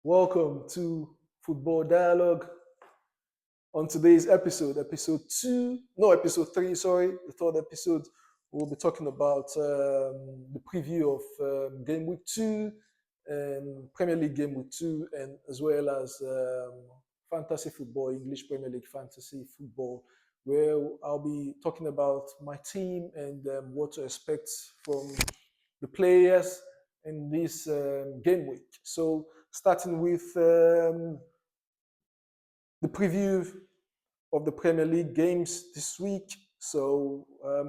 Welcome to Football Dialogue. On today's episode, episode 3, sorry, the third episode, we'll be talking about the preview of Game Week 2 and Premier League Game Week 2, and as well as fantasy football, English Premier League fantasy football, where I'll be talking about my team and what to expect from the players in this game week. So, starting with the preview of the Premier League games this week. So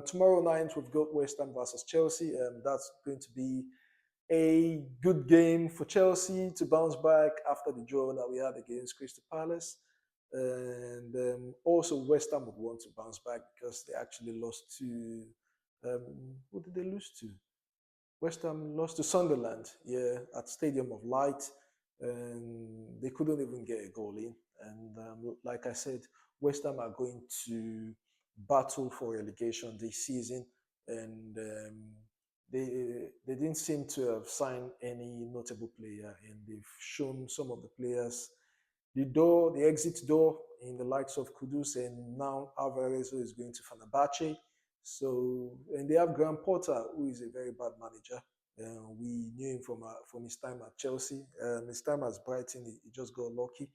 tomorrow night we've got West Ham versus Chelsea. That's going to be a good game for Chelsea to bounce back after the draw that we had against Crystal Palace. And also West Ham would want to bounce back because they actually lost to who did they lose to? West Ham lost to Sunderland, yeah, at Stadium of Light, and they couldn't even get a goal in. And like I said, West Ham are going to battle for relegation this season, and they didn't seem to have signed any notable player, and they've shown some of the players the exit door in the likes of Kudus, and now Alvarez, who is going to Fenerbahce. So, and they have Graham Potter, who is a very bad manager. We knew him from his time at Chelsea. His time at Brighton, he just got lucky,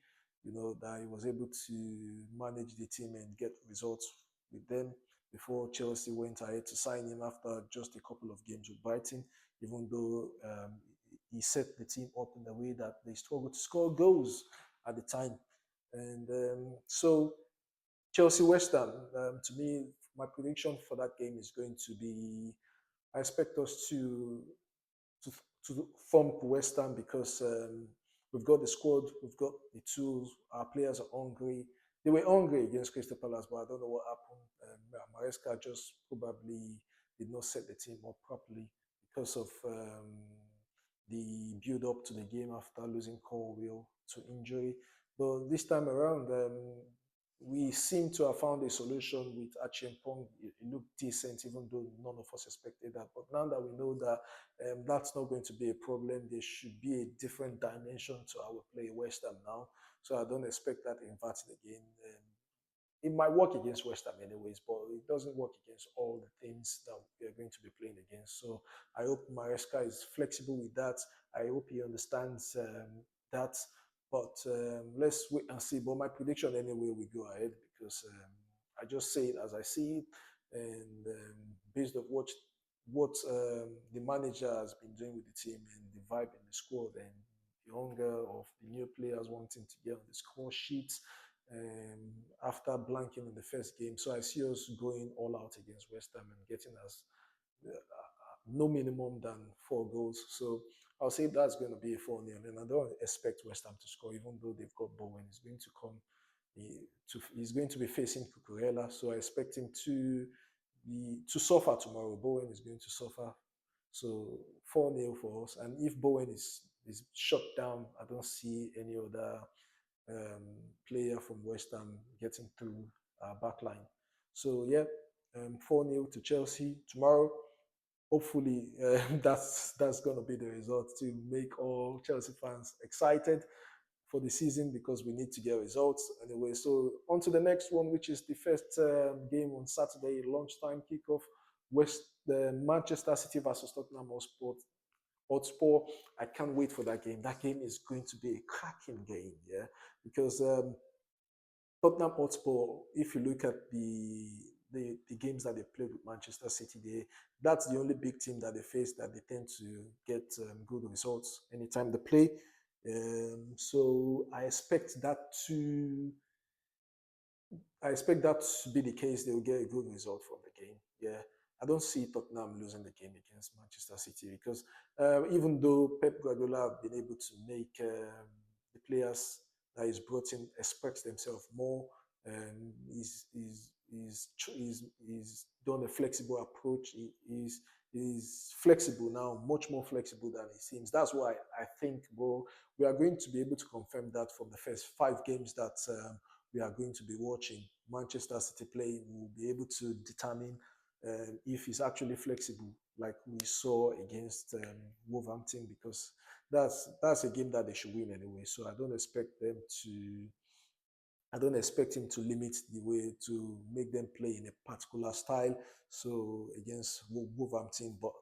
that he was able to manage the team and get results with them before Chelsea went ahead to sign him after just a couple of games with Brighton, even though he set the team up in the way that they struggled to score goals at the time. And so Chelsea West Ham, to me, my prediction for that game is going to be I expect us to, to thump West Ham because we've got the squad, we've got the tools, our players are hungry. They were hungry against Crystal Palace, but I don't know what happened. Maresca just probably did not set the team up properly because of the build up to the game after losing Colwill to injury. But this time around, we seem to have found a solution with Achimpong. It looked decent, even though none of us expected that. But now that we know that that's not going to be a problem, there should be a different dimension to our play West Ham now. So I don't expect that inverted again. It might work against West Ham anyways, but it doesn't work against all the things that we are going to be playing against. So I hope Maresca is flexible with that. I hope he understands that. But let's wait and see. But my prediction anyway, we go ahead because I just say it as I see it, and based on what the manager has been doing with the team and the vibe in the squad and the hunger of the new players wanting to get on the score sheets after blanking in the first game. So I see us going all out against West Ham and getting us no minimum than 4 goals. So I'll say that's going to be a 4-0. And I don't expect West Ham to score, even though they've got Bowen. He's going to come. He's going to be facing Cucurella, so I expect him to suffer tomorrow. Bowen is going to suffer. So 4-0 for us. And if Bowen is shut down, I don't see any other player from West Ham getting through our backline. So yeah, 4-0 to Chelsea tomorrow. Hopefully, that's going to be the result to make all Chelsea fans excited for the season because we need to get results anyway. So on to the next one, which is the first game on Saturday, lunchtime kickoff. Manchester City versus Tottenham Hotspur. I can't wait for that game. That game is going to be a cracking game, yeah, because Tottenham Hotspur, if you look at the games that they played with Manchester City, that's the only big team that they face that they tend to get good results anytime they play. So I expect that to be the case. They will get a good result from the game. Yeah, I don't see Tottenham losing the game against Manchester City because even though Pep Guardiola have been able to make the players that he's brought in express themselves more, he's done a flexible approach. He's flexible now, much more flexible than he seems. That's why I think, bro, we are going to be able to confirm that from the first 5 games that we are going to be watching Manchester City play. We'll be able to determine if he's actually flexible, like we saw against Wolverhampton, because that's a game that they should win anyway. So I don't expect him to limit the way to make them play in a particular style. So against Wolverhampton, but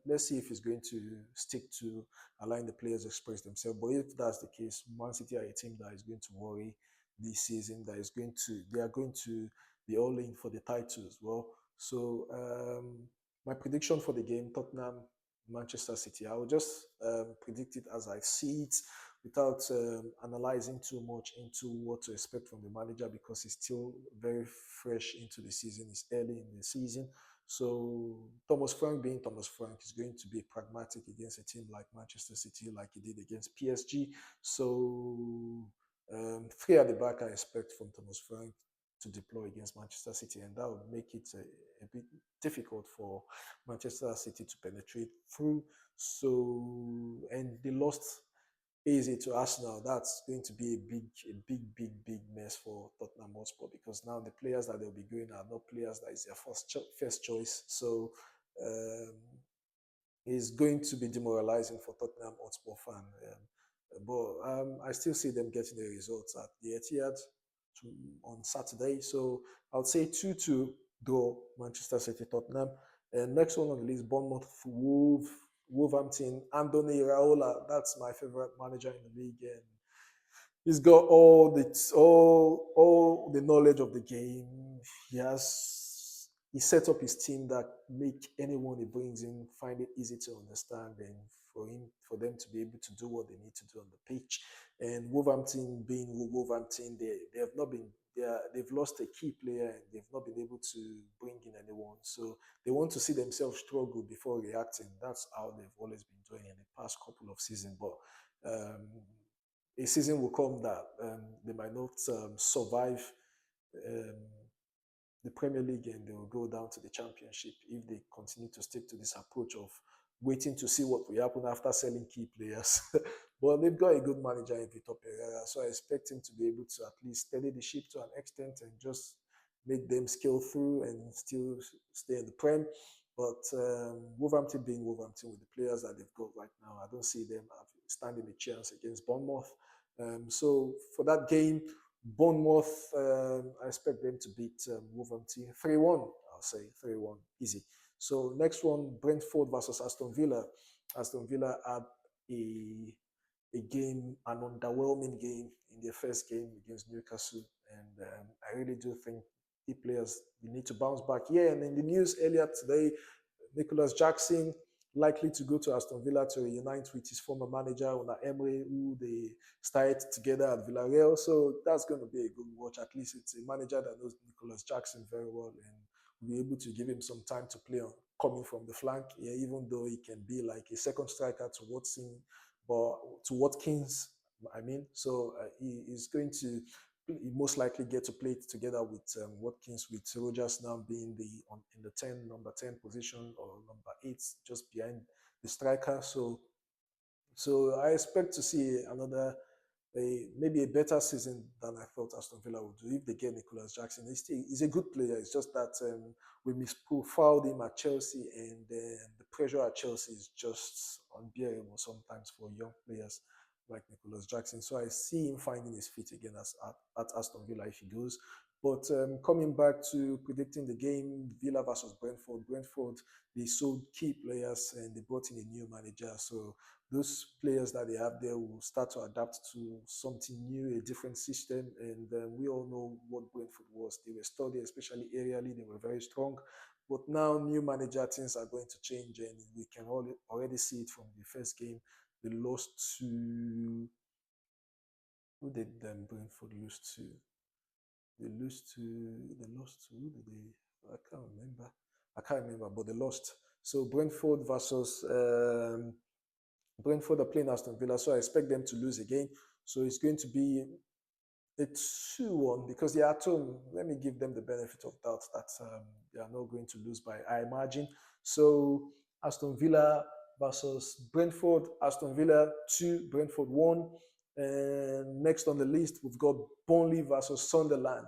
let's see if he's going to stick to allowing the players express themselves. But if that's the case, Man City are a team that is going to worry this season. They are going to be all in for the title as well. So my prediction for the game, Tottenham, Manchester City, I will just predict it as I see it without analyzing too much into what to expect from the manager because he's still very fresh into the season. It's early in the season. So Thomas Frank being Thomas Frank is going to be pragmatic against a team like Manchester City, like he did against PSG. So three at the back I expect from Thomas Frank to deploy against Manchester City, and that would make it a bit difficult for Manchester City to penetrate through. So, and they lost easy to Arsenal. That's going to be a big mess for Tottenham Hotspur because now the players that they'll be going are not players that is their first choice. So um, it's going to be demoralizing for Tottenham Hotspur fan. But I still see them getting the results at the Etihad on Saturday. So I would say 2-2 draw Manchester City Tottenham. And next one on the list, Bournemouth Wolverhampton. Andoni Iraola, that's my favorite manager in the league, and he's got all the knowledge of the game. He set up his team that make anyone he brings in find it easy to understand and for them to be able to do what they need to do on the pitch. And Wolverhampton being Wolverhampton, they have not been they've lost a key player and they've not been able to bring in anyone. So they want to see themselves struggle before reacting. That's how they've always been doing in the past couple of seasons. But um, a season will come that they might not survive um, the Premier League and they will go down to the Championship if they continue to stick to this approach of waiting to see what will happen after selling key players. But they've got a good manager in Vitor Pereira, so I expect him to be able to at least steady the ship to an extent and just make them scale through and still stay in the Prem. But Wolverhampton being Wolverhampton with the players that they've got right now, I don't see them standing a chance against Bournemouth. So for that game, Bournemouth, I expect them to beat Wolverhampton 3-1. I'll say 3-1, easy. So next one, Brentford versus Aston Villa. Aston Villa had a an underwhelming game in their first game against Newcastle, and I really do think the players we need to bounce back. Yeah, and in the news earlier today, Nicholas Jackson likely to go to Aston Villa to reunite with his former manager, Una Emery, who they started together at Villarreal. So that's going to be a good watch. At least it's a manager that knows Nicholas Jackson very well and will be able to give him some time to play on coming from the flank. Yeah, even though he can be like a second striker to Watson, but to Watkins, I mean. So he is going to most likely get to play together with Watkins, with Rogers now being in the number 10 position or number 8, just behind the striker. So I expect to see maybe a better season than I thought Aston Villa would do if they get Nicholas Jackson. He's a good player. It's just that we misprofiled him at Chelsea, and the pressure at Chelsea is just unbearable sometimes for young players like Nicholas Jackson. So I see him finding his feet again at Aston Villa if he goes. But coming back to predicting the game, Villa versus Brentford. Brentford, they sold key players and they brought in a new manager. So those players that they have there will start to adapt to something new, a different system. And we all know what Brentford was. They were sturdy, especially aerially. They were very strong. But now, new manager, things are going to change, and we can already see it from the first game. They lost to who did them Brentford lose to? They lost to who did they? I can't remember, but they lost. So Brentford are playing Aston Villa, so I expect them to lose again. So it's going to be a 2-1 because they are at home. Let me give them the benefit of doubt that they are not going to lose by high margin. So Aston Villa versus Brentford. Aston Villa 2, Brentford 1. And next on the list, we've got Burnley versus Sunderland.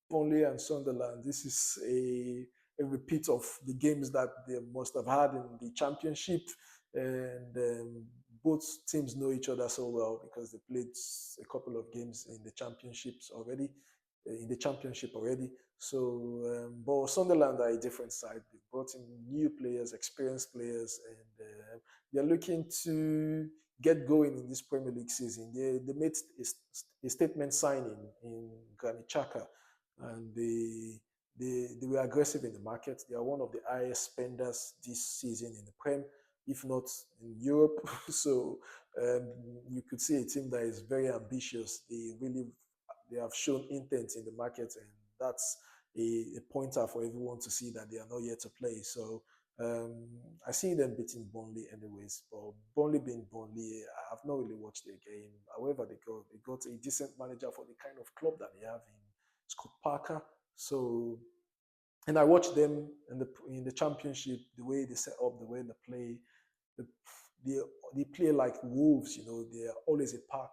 Burnley and Sunderland. This is a repeat of the games that they must have had in the championship. And both teams know each other so well because they played a couple of games in the championships already, in the championship already. So, but Sunderland are a different side. They brought in new players, experienced players, and they're looking to get going in this Premier League season. They made a statement signing in Granit Xhaka, and they were aggressive in the market. They are one of the highest spenders this season in the Prem, if not in Europe. So um, you could see a team that is very ambitious. They have shown intent in the market, and that's a pointer for everyone to see that they are not yet to play. So um, I see them beating Burnley anyways, but Burnley being Burnley, I have not really watched their game. However, they got a decent manager for the kind of club that they have in Scott Parker. So, and I watched them in the championship, the way they set up, the way they play, the, they they play like wolves. They're always a pack,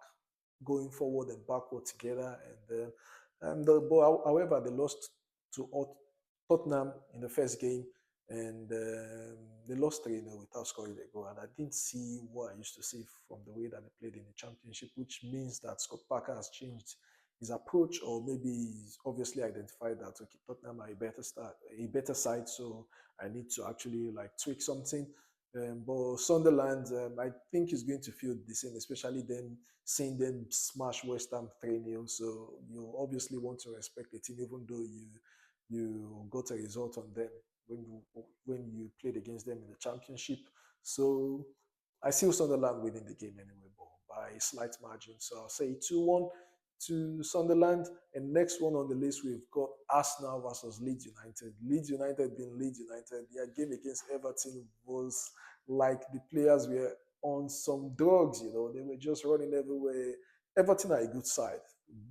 going forward and backward together. But however, they lost to Tottenham in the first game, and they lost 3-0 without scoring a goal. And I didn't see what I used to see from the way that they played in the championship, which means that Scott Parker has changed his approach, or maybe he's obviously identified that okay, Tottenham are a better side, so I need to actually like tweak something. But Sunderland, I think is going to feel the same, especially then seeing them smash West Ham 3-0. So you obviously want to respect the team, even though you got a result on them when you played against them in the championship. So I see Sunderland winning the game anyway, but by a slight margin. So I'll say 2-1 to Sunderland. And next one on the list, we've got Arsenal versus Leeds United. Leeds United being Leeds United. Their game against Everton was like the players were on some drugs. They were just running everywhere. Everton are a good side,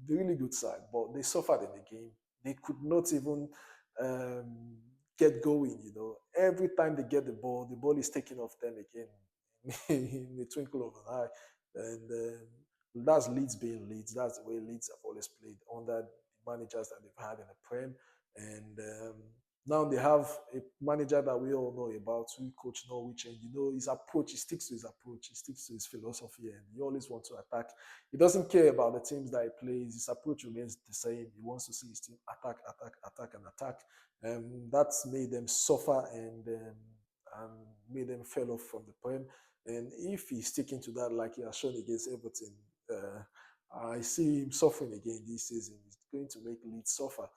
really good side, but they suffered in the game. They could not even um, get going. Every time they get the ball is taken off them again in the twinkle of an eye. And that's Leeds being Leeds. That's the way Leeds have always played under the managers that they've had in the Prem. And now they have a manager that we all know about, who coach Norwich, and his approach. He sticks to his approach. He sticks to his philosophy, and he always wants to attack. He doesn't care about the teams that he plays. His approach remains the same. He wants to see his team attack, attack, attack, and attack. That's made them suffer and made them fell off from the Prem. And if he's sticking to that, like he has shown against Everton, I see him suffering again this season. He's going to make Leeds suffer.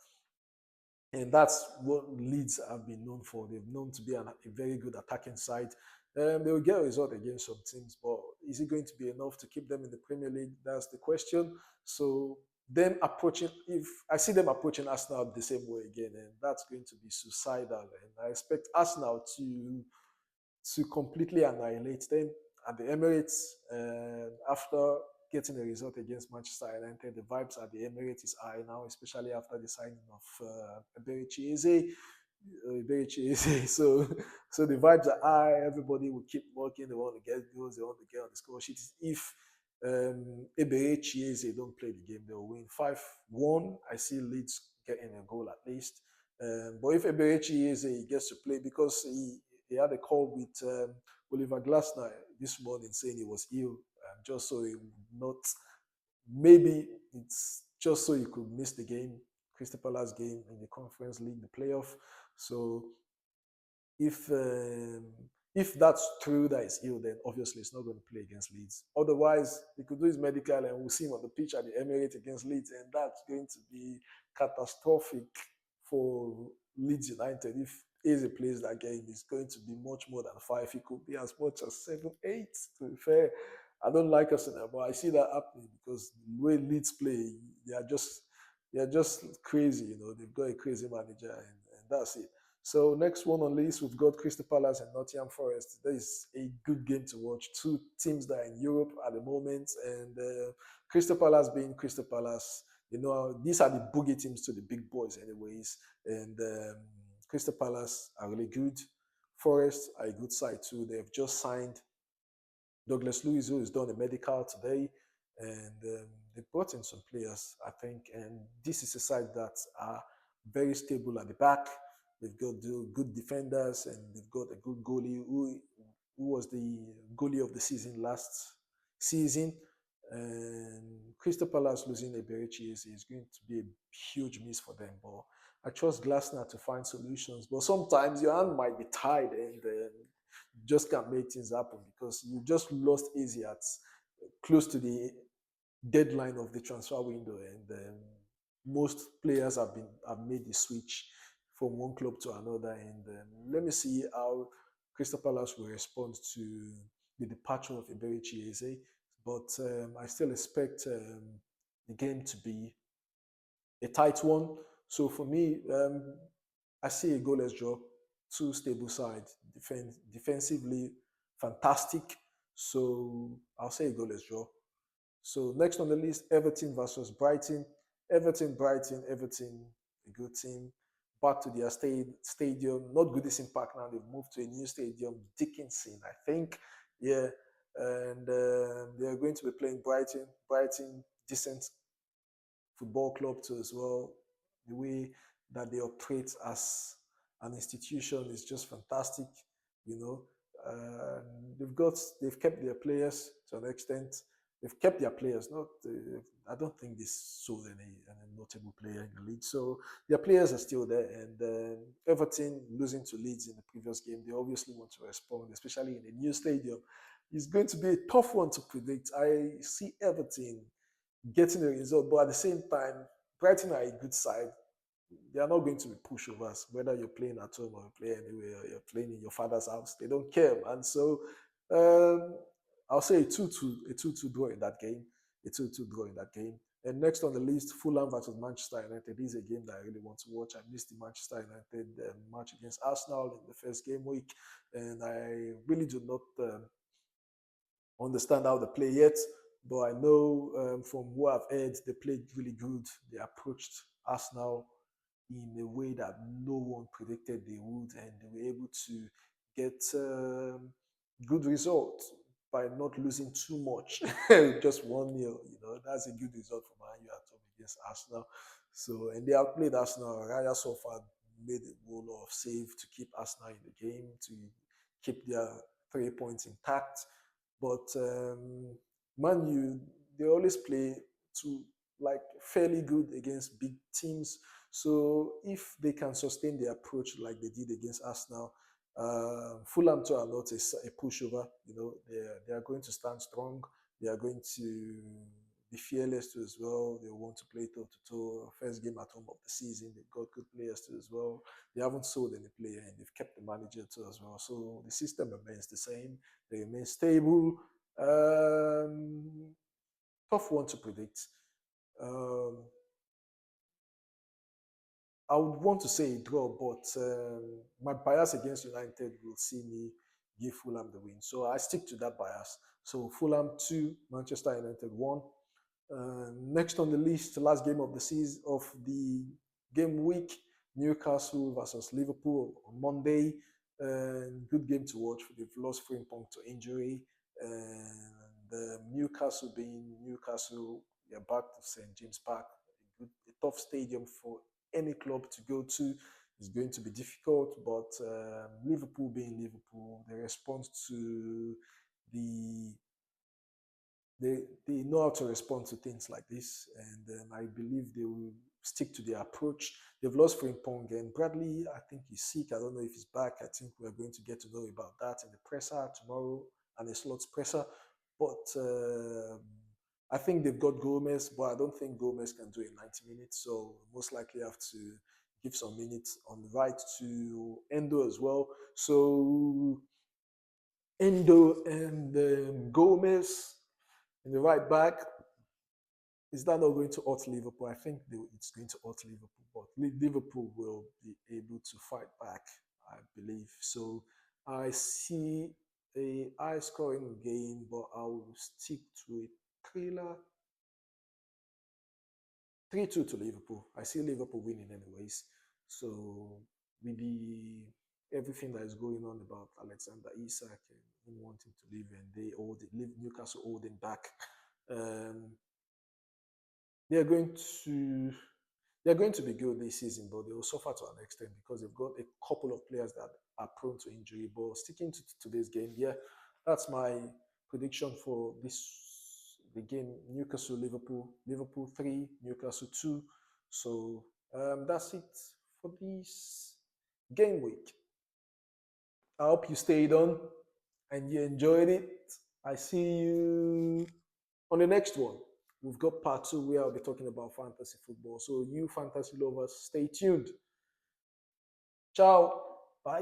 And that's what Leeds have been known for. They've known to be a very good attacking side. They will get a result against some teams, but is it going to be enough to keep them in the Premier League? That's the question. So them approaching, if I see them approaching Arsenal the same way again, and that's going to be suicidal. And I expect Arsenal to completely annihilate them at the Emirates. After getting a result against Manchester United, the vibes at the Emirates is high now, especially after the signing of Eberici Eze. So the vibes are high. Everybody will keep working. They want to get goals. They want to get on the score sheet. If Eberici Eze don't play the game, they'll win 5-1. I see Leeds getting a goal at least. But if Eberici Eze gets to play, because he had a call with Oliver Glasner this morning saying he was ill, just so he would not. Maybe it's just so he could miss the game, Crystal Palace game in the Conference League, the playoff. So if um, if that's true that he's ill, then obviously he's not going to play against Leeds. Otherwise, he could do his medical and we'll see him on the pitch at the Emirates against Leeds, and that's going to be catastrophic for Leeds United. If Eze plays that game, it's going to be much more than 5. It could be as much as 7, 8. To be fair, I don't like Arsenal, but I see that happening because the way Leeds play, they are just they are just crazy. They've got a crazy manager, and that's it. So next one on list, we've got Crystal Palace and Nottingham Forest. That is a good game to watch. Two teams that are in Europe at the moment, and Crystal Palace being Crystal Palace. These are the boogie teams to the big boys, anyways. And Crystal Palace are really good. Forest are a good side too. They've just signed Douglas Luiz, who has done a medical today, and they brought in some players, I think. And this is a side that are very stable at the back. They've got good defenders, and they've got a good goalie who was the goalie of the season last season. And Crystal Palace losing Eberechi is going to be a huge miss for them. But I trust Glasner to find solutions. But sometimes your hand might be tied and you just can't make things happen because you just lost easy at close to the deadline of the transfer window, and most players have made the switch from one club to another. And let me see how Crystal Palace will respond to the departure of Iberichi Eze. But I still expect the game to be a tight one. So for me, I see a goalless draw, two stable sides, defensively fantastic. So I'll say a goalless draw. So next on the list, Everton versus Brighton. Everton, a good team. Back to their stadium, not Goodison Park now. They've moved to a new stadium, Dickinson, I think. Yeah, and they are going to be playing Brighton. Brighton, decent football club too as well. The way that they operate as an institution is just fantastic. You know, they've kept their players to an extent. They've kept their players. Not I don't think they sold any notable player in the league. So their players are still there. And Everton losing to Leeds in the previous game, they obviously want to respond, especially in a new stadium. It's going to be a tough one to predict. I see Everton getting the result. But at the same time, Brighton are a good side. They are not going to be pushovers, whether you're playing at home or you play anywhere, or you're playing in your father's house. They don't care, man. So um, I'll say a 2-2 draw in that game. A 2-2 draw in that game. And next on the list, Fulham versus Manchester United. This is a game that I really want to watch. I missed the Manchester United match against Arsenal in the first game week, and I really do not understand how they play yet, but I know from what I've heard, they played really good. They approached Arsenal in a way that no one predicted they would, and they were able to get good results by not losing too much, just 1-0. That's a good result for Man U at home against Arsenal. So, and they have played Arsenal. Raya so far made a whole lot of save to keep Arsenal in the game, to keep their 3 points intact. But Man U, they always play to like fairly good against big teams. So if they can sustain the approach like they did against Arsenal, Fulham too are not a pushover. They are going to stand strong. They are going to be fearless too as well. They want to play toe to toe. First game at home of the season. They've got good players too as well. They haven't sold any player and they've kept the manager too as well. So the system remains the same. They remain stable. Um, Tough one to predict. Um, I would want to say a draw, but my bias against United will see me give Fulham the win. So I stick to that bias. So Fulham 2, Manchester United 1. Next on the list, the last game of the season of the game week, Newcastle versus Liverpool on Monday. Good game to watch. They've lost Frimpong to injury, and Newcastle being Newcastle, they're back to St James Park, a tough stadium for any club to go to. Is going to be difficult, but Liverpool being Liverpool, the response to the they know how to respond to things like this, and I believe they will stick to their approach. They've lost Frimpong and Bradley. I think he's sick. I don't know if he's back. I think we're going to get to know about that in the presser tomorrow and the slots presser. But I think they've got Gomez, but I don't think Gomez can do it in 90 minutes. So most likely have to give some minutes on the right to Endo as well. So Endo and Gomez in the right back. Is that not going to hurt Liverpool? I think it's going to hurt Liverpool, but Liverpool will be able to fight back, I believe. So I see a high scoring game, but I will stick to a thriller 3-2 to Liverpool. I see Liverpool winning anyways. So with everything that is going on about Alexander Isak and him wanting to leave and Newcastle holding back, um, they are going to they're going to be good this season, but they will suffer to an extent because they've got a couple of players that are prone to injury. But sticking to today's game, yeah, that's my prediction for this the game. Newcastle Liverpool, Liverpool 3, Newcastle 2. So that's it for this game week. I hope you stayed on and you enjoyed it. I see you on the next one. We've got part two where I'll be talking about fantasy football. So, you fantasy lovers, stay tuned. Ciao. Bye.